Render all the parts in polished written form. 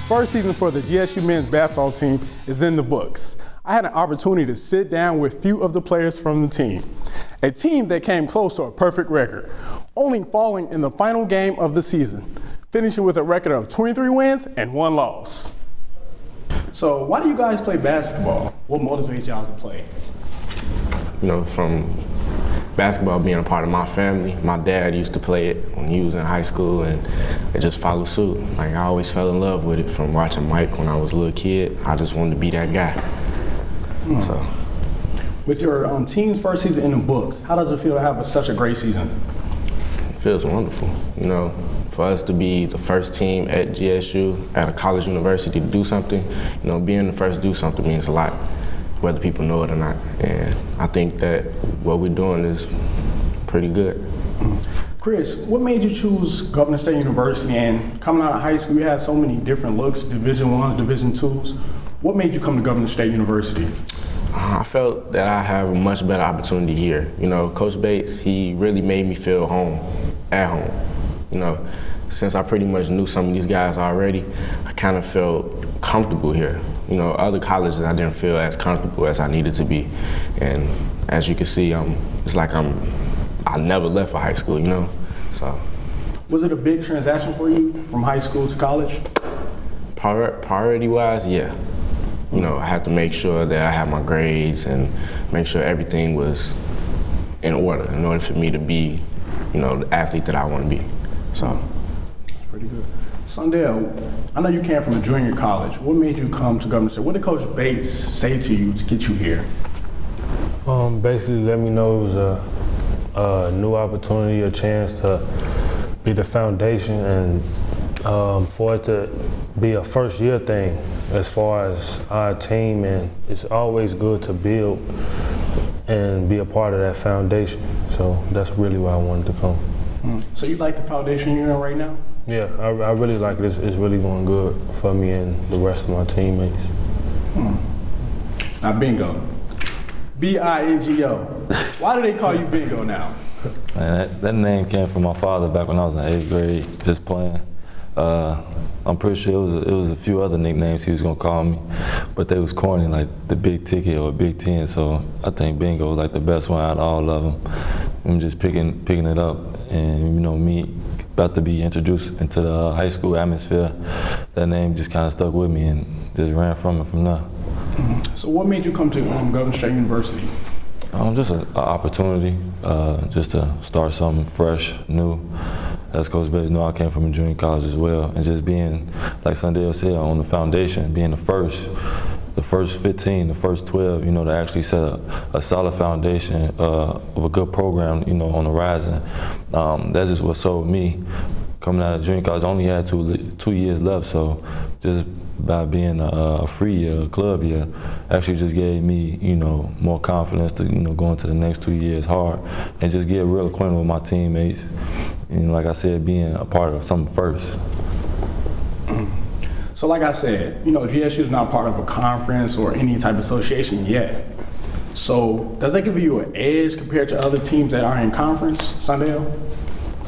first season for the GSU men's basketball team is in the books. I had an opportunity to sit down with a few of the players from the team. A team that came close to a perfect record, only falling in the final game of the season, finishing with a record of 23 wins and 1 loss. So why do you guys play basketball? What motivates y'all to play? You know, from basketball being a part of my family, my dad used to play it when he was in high school, and it just followed suit. Like, I always fell in love with it from watching Mike when I was a little kid. I just wanted to be that guy. So, with your team's first season in the books, how does it feel to have such a great season? it feels wonderful. You know, for us to be the first team at GSU, at a college university to do something, you know, being the first to do something means a lot, whether people know it or not. And I think that what we're doing is pretty good. Chris, what made you choose Governor State University? And coming out of high school, you had so many different looks, Division I, Division IIs. What made you come to Governor State University? I felt that I have a much better opportunity here. You know, Coach Bates, he really made me feel at home. You know, since I pretty much knew some of these guys already, I kind of felt comfortable here. You know, other colleges I didn't feel as comfortable as I needed to be. And as you can see, it's like I never left for high school, you know, so. Was it a big transaction for you from high school to college? Priority-wise, yeah. You know, I had to make sure that I had my grades and make sure everything was in order for me to be, you know, the athlete that I want to be, so. That's pretty good. Sundell, I know you came from a junior college. What made you come to Governor State? What did Coach Bates say to you to get you here? Basically let me know it was a new opportunity, a chance to be the foundation, and for it to be a first year thing as far as our team, and it's always good to build and be a part of that foundation. So that's really why I wanted to come. So you like the foundation you're in right now? Yeah, I really like it. It's really going good for me and the rest of my teammates. Now, Bingo. B-I-N-G-O. Why do they call you Bingo now? Man, that name came from my father back when I was in 8th grade, just playing. I'm pretty sure it was a few other nicknames he was gonna call me, but they was corny, like the Big Ticket or Big Ten. So I think Bingo was like the best one out of all of them. I'm just picking it up, and you know, me about to be introduced into the high school atmosphere, that name just kind of stuck with me and just ran from it from there. So what made you come to Governor State University? Just an opportunity, just to start something fresh, new. As Coach Bates knew, I came from a junior college as well, and just being, like Sundell said, on the foundation, being the first 15, the first 12, you know, to actually set a solid foundation of a good program, you know, on the rising. That's just what sold me. Coming out of junior college, I only had 2 years left, so just by being a free year, a club year, actually just gave me, you know, more confidence to, you know, go into the next 2 years hard and just get real acquainted with my teammates. And like I said, being a part of something first. So like I said, you know, GSU is not part of a conference or any type of association yet. So does that give you an edge compared to other teams that are in conference, Sundell?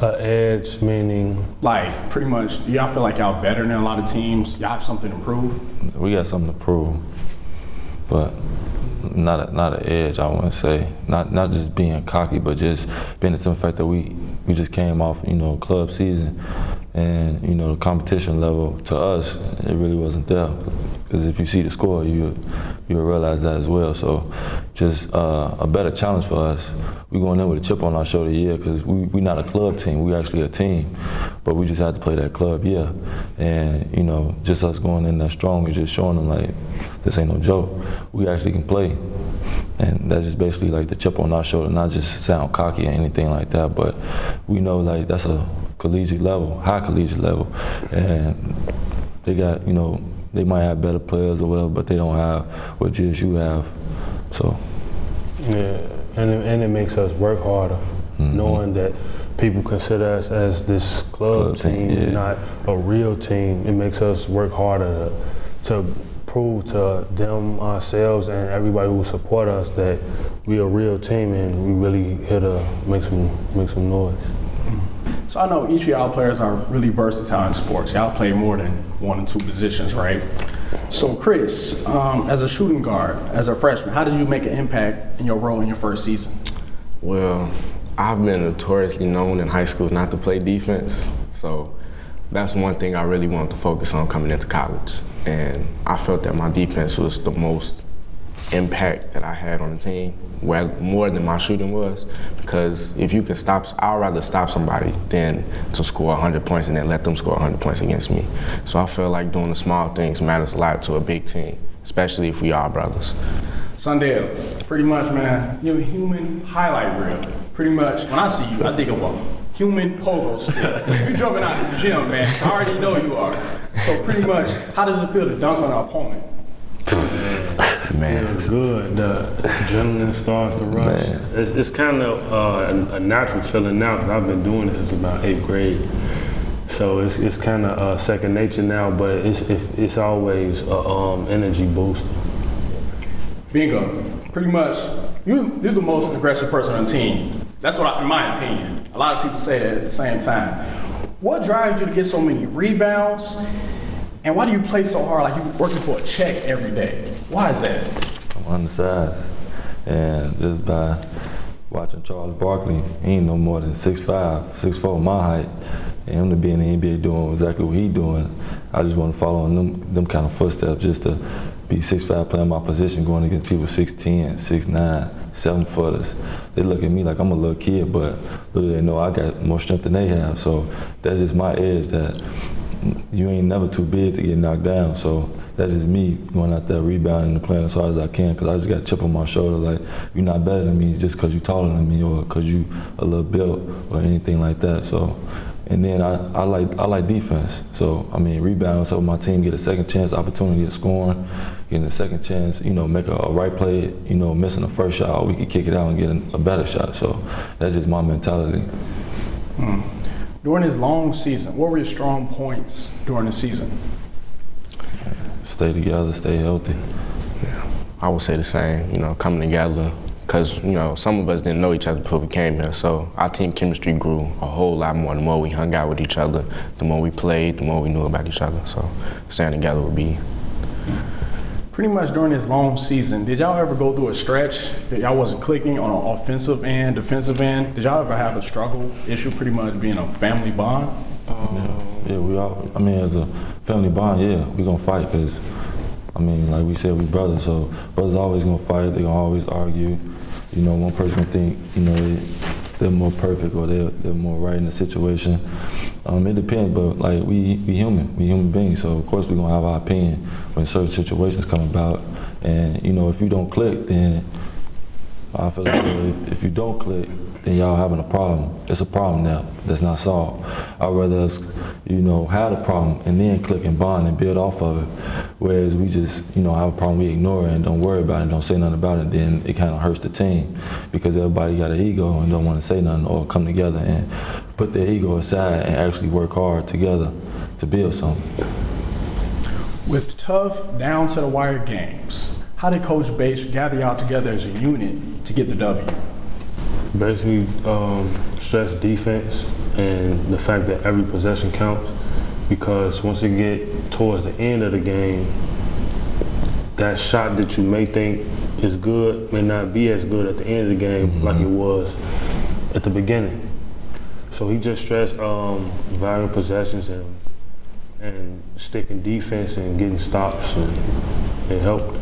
An edge meaning? Like, pretty much, y'all feel like y'all better than a lot of teams? Y'all have something to prove? We got something to prove, but not an edge, I wouldn't say. Not just being cocky, but just being the simple fact that we just came off, you know, club season, and you know, the competition level to us, it really wasn't there. Because if you see the score, you'll realize that as well. So just a better challenge for us. We're going in with a chip on our shoulder year, because we're not a club team, we actually a team. But we just had to play that club year. And you know, just us going in there strong and just showing them like, this ain't no joke. We actually can play. And that's just basically like the chip on our shoulder, not just sound cocky or anything like that, but we know like that's a collegiate level, high collegiate level. And they got, you know, they might have better players or whatever, but they don't have what GSU have, so. Yeah, and it makes us work harder, knowing that people consider us as this club team, yeah, not a real team. It makes us work harder to prove to them, ourselves, and everybody who support us that we a real team and we really here to make some noise. So I know each of y'all players are really versatile in sports. Y'all play more than 1 or 2 positions, right? So Chris, as a shooting guard, as a freshman, how did you make an impact in your role in your first season? Well, I've been notoriously known in high school not to play defense, so that's one thing I really wanted to focus on coming into college. And I felt that my defense was the most impact that I had on the team, more than my shooting was, because if you can I'd rather stop somebody than to score 100 points and then let them score 100 points against me. So I feel like doing the small things matters a lot to a big team, especially if we are brothers. Sundale, pretty much, man, you're a human highlight reel. Pretty much, when I see you, I think of a human pogo stick. You jumping out of the gym, man. I already know you are. So pretty much, how does it feel to dunk on an opponent? Man, It's good. The adrenaline starts to rush. It's kind of a natural feeling now because I've been doing this since about 8th grade. So it's kind of second nature now, but it's always an energy boost. Bingo. Pretty much, you're the most aggressive person on the team. That's what, in my opinion. A lot of people say that at the same time. What drives you to get so many rebounds? And why do you play so hard, like you're working for a check every day? Why is that? I'm undersized, and just by watching Charles Barkley, he ain't no more than 6'5", 6'4", my height, and him to be in the NBA doing exactly what he doing, I just want to follow in them kind of footsteps, just to be 6'5", playing my position, going against people 6'10", 6'9", 7-footers. They look at me like I'm a little kid, but little they know I got more strength than they have, so that's just my edge that you ain't never too big to get knocked down, so that's just me going out there rebounding and playing as hard as I can, because I just got a chip on my shoulder like, you're not better than me just because you're taller than me or because you a little built or anything like that. So, and then I like defense. So, I mean, rebounding so my team get a second chance opportunity of scoring, getting a second chance, make a right play, missing the first shot, we could kick it out and get a better shot. So that's just my mentality. During this long season, what were your strong points during the season? Stay together, stay healthy. Yeah, I would say the same, coming together, because, some of us didn't know each other before we came here, so our team chemistry grew a whole lot more the more we hung out with each other, the more we played, the more we knew about each other, so staying together would be. Pretty much during this long season, did y'all ever go through a stretch that y'all wasn't clicking on an offensive end, defensive end? Did y'all ever have a struggle issue pretty much being a family bond? Yeah, we all, as a family bond, yeah, we gonna fight because, like we said, we brothers, so brothers always gonna fight, they gonna always argue. One person think, they're more perfect or they're more right in the situation. It depends, but like we human beings, so of course we're gonna have our opinion when certain situations come about. And if you don't click, then I feel like if you don't click, then y'all having a problem. It's a problem now that's not solved. I'd rather us, have a problem and then click and bond and build off of it. Whereas we just, have a problem, we ignore it and don't worry about it, don't say nothing about it, then it kind of hurts the team because everybody got an ego and don't want to say nothing or come together and put their ego aside and actually work hard together to build something. With tough, down-to-the-wire games, how did Coach Bates gather y'all together as a unit to get the W? Basically, stress defense and the fact that every possession counts, because once you get towards the end of the game, that shot that you may think is good may not be as good at the end of the game like it was at the beginning. So he just stressed valuable possessions and sticking defense and getting stops, and it helped.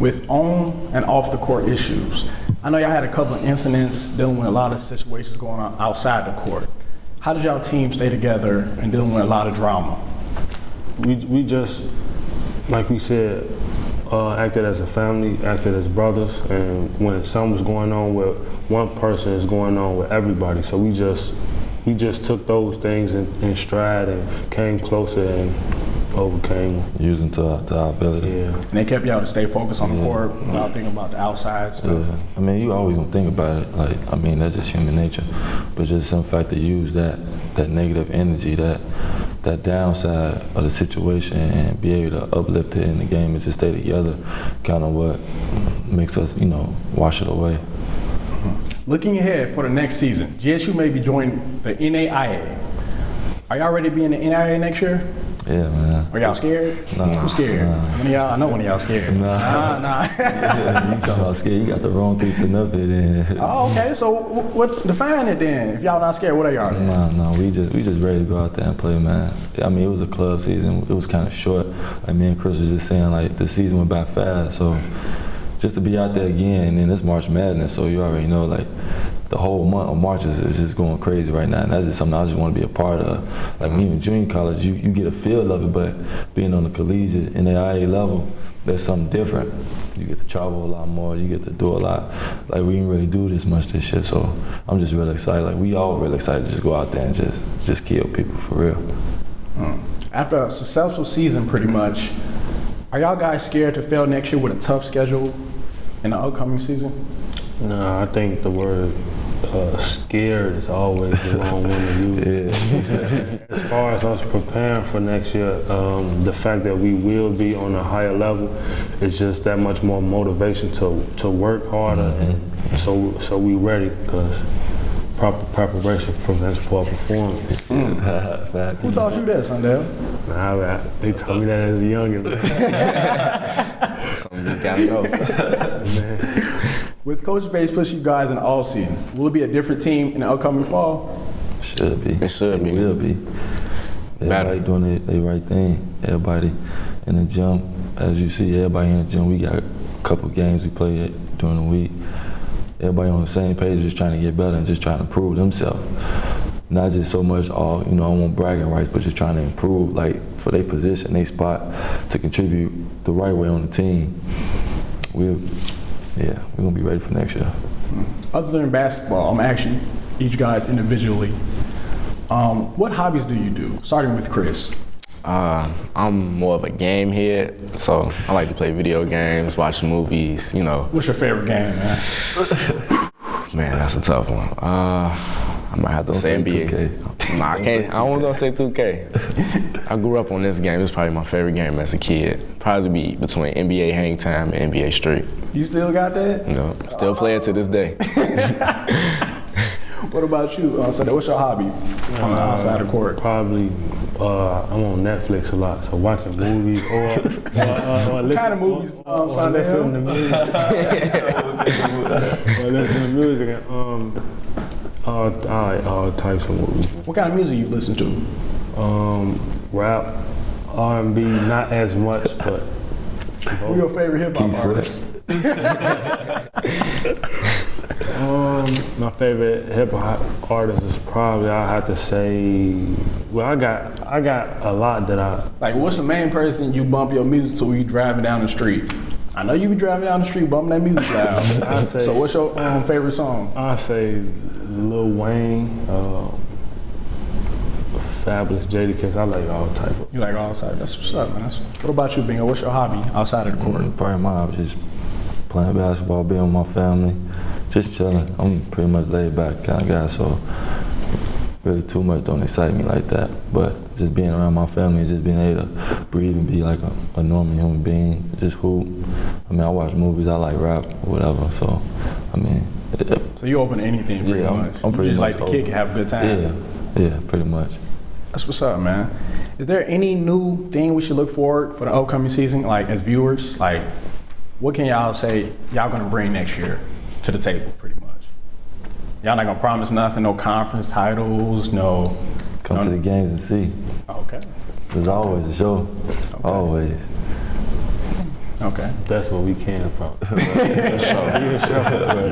With on and off the court issues, I know y'all had a couple of incidents dealing with a lot of situations going on outside the court. How did y'all team stay together and dealing with a lot of drama? We just, like we said, acted as a family, acted as brothers, and when something was going on with one person, it's going on with everybody. So we just took those things in stride and came closer and overcame. Using to our ability. Yeah. And they kept y'all to stay focused on the court without thinking about the outside stuff. Yeah. You always gonna think about it. Like, that's just human nature. But just some fact to use that negative energy, that downside of the situation and be able to uplift it in the game and just stay together, kind of what makes us, wash it away. Looking ahead for the next season, GSU may be joining the NAIA. Are y'all ready to be in the NAIA next year? Yeah, man. Are y'all scared? Nah. Who's scared? One of y'all? I know one of y'all scared. Nah. Nah. You talking about scared? You got the wrong thing to know it. Oh, okay. So what? Define it then. If y'all not scared, what are y'all? No. We just ready to go out there and play, man. I mean, it was a club season. It was kind of short. Like me and Chris was just saying, like the season went by fast. So just to be out there again, and then it's March Madness. So you already know, like the whole month of March is just going crazy right now, and that's just something I just want to be a part of. Like when you're in junior college, you get a feel of it, but being on the collegiate NAIA level, there's something different. You get to travel a lot more, you get to do a lot. Like we didn't really do this much this year, so I'm just really excited. Like we all really excited to just go out there and just kill people for real. After a successful season, pretty much, are y'all guys scared to fail next year with a tough schedule in the upcoming season? No, I think the word scared is always the wrong one to use. Yeah. As far as us preparing for next year, the fact that we will be on a higher level is just that much more motivation to work harder, and so we ready, because proper preparation prevents poor performance. Who taught you that, Sundell? They taught me that as a youngin'. Something you gotta know. With Coach Bates pushing you guys in the off season, will it be a different team in the upcoming fall? Should be. It should be. It will be. Everybody doing the right thing. Everybody in the gym, as you see, everybody in the gym. We got a couple games we played during the week. Everybody on the same page, just trying to get better and just trying to improve themselves. Not just so much, I want bragging rights, but just trying to improve, like for their position, their spot, to contribute the right way on the team. We're gonna be ready for next year. Other than basketball, I'm asking each guys individually, what hobbies do you do? Starting with Chris. I'm more of a game head, so I like to play video games, watch movies, What's your favorite game, man? Man, that's a tough one. I might have to say NBA. 2K. Nah, I can't. I wasn't gonna say 2K. I grew up on this game. It's probably my favorite game as a kid. Probably be between NBA Hang Time and NBA Street. You still got that? Still play it to this day. What about you, Sundell? What's your hobby on the outside of the court? Probably, I'm on Netflix a lot, so watching movies or listen. What kind of movies, listen to music. Or listen to music and I like all types of movies. What kind of music you listen to? Rap, R&B, not as much, but. Who your favorite hip hop artist? My favorite hip hop artist is probably, I have to say, well, I got a lot that I. Like, what's the main person you bump your music to when you driving down the street? I know you be driving down the street bumping that music loud. So what's your favorite song? I say Lil Wayne, Fabulous, Jadakiss. I like all type of. You like all type. That's what's up, man. What about you, Bingo? What's your hobby outside of the court? Probably my hobby, just playing basketball, being with my family, just chilling. I'm pretty much laid back kind of guy, so really too much don't excite me like that. But just being around my family and just being able to breathe and be like a normal human being, just hoop. I mean, I watch movies, I like rap, or whatever, so, I mean. So you open to anything pretty much? I'm pretty you just much like to kick and have a good time? Yeah, pretty much. That's what's up, man. Is there any new thing we should look forward for the upcoming season, like as viewers? Like, what can y'all say y'all gonna bring next year to the table, pretty much? Y'all not gonna promise nothing, no conference titles, no. Come to the games and see. Okay. There's always a show. Okay. Always. Okay. That's what we can probably.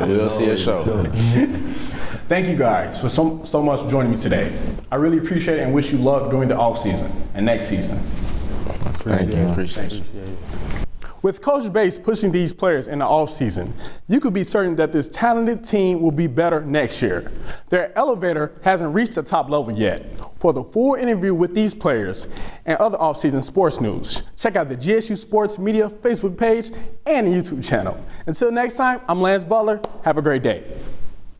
We'll see a show. Thank you guys for so much for joining me today. I really appreciate it and wish you luck during the off season and next season. Thank you. Appreciate you. With Coach Bates pushing these players in the offseason, you could be certain that this talented team will be better next year. Their elevator hasn't reached the top level yet. For the full interview with these players and other offseason sports news, check out the GSU Sports Media Facebook page and YouTube channel. Until next time, I'm Lance Butler. Have a great day.